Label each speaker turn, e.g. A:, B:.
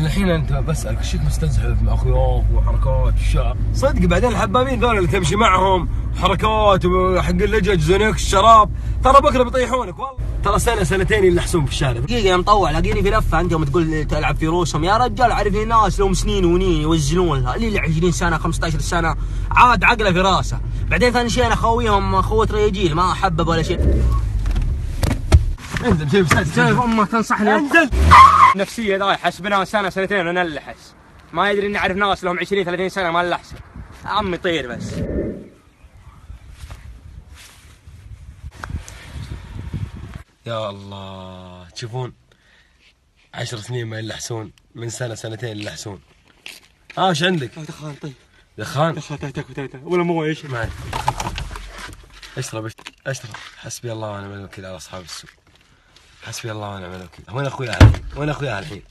A: الحين انت بسألك ايش مستزحف مع اخوياك وحركات الشعر؟ صدق بعدين الحبابين ذول اللي تمشي معهم حركات وحق اللجج زنيك الشراب ترى بكره بيطيحونك والله. ترى سنه سنتين يلحسون في الشارع.
B: دقيقة يا مطوع لاقيني في لفة انت يوم تقول تلعب في روسهم يا رجال. عارف ناس لهم سنين ونين يوزنون لها اللي 20 سنة 15 سنة عاد عقله في راسه. بعدين ثاني شيء انا خويهم اخوة ريجيل ما احبب ولا شيء.
A: انزل شوف
B: امك تنصحني
A: انزل.
B: نفسية ذا حسبنا سنة سنتين ونلحس ما يدري اني اعرف ناس لهم 20 30 سنة ما نلحسوا. عمي طير بس.
A: يا الله تشوفون 10 سنين ما يلحسون من سنة سنتين يلحسون. ايش عندك؟
B: دخان. طيب
A: دخان؟
B: دخان تاكل ولا مو ايش؟
A: معي اشرب اشرب. حسبي الله ونعم الوكيل على اصحاب السوء. حسبي الله ونعم الوكيل. وين اخويا الحين؟ وين اخويا الحين؟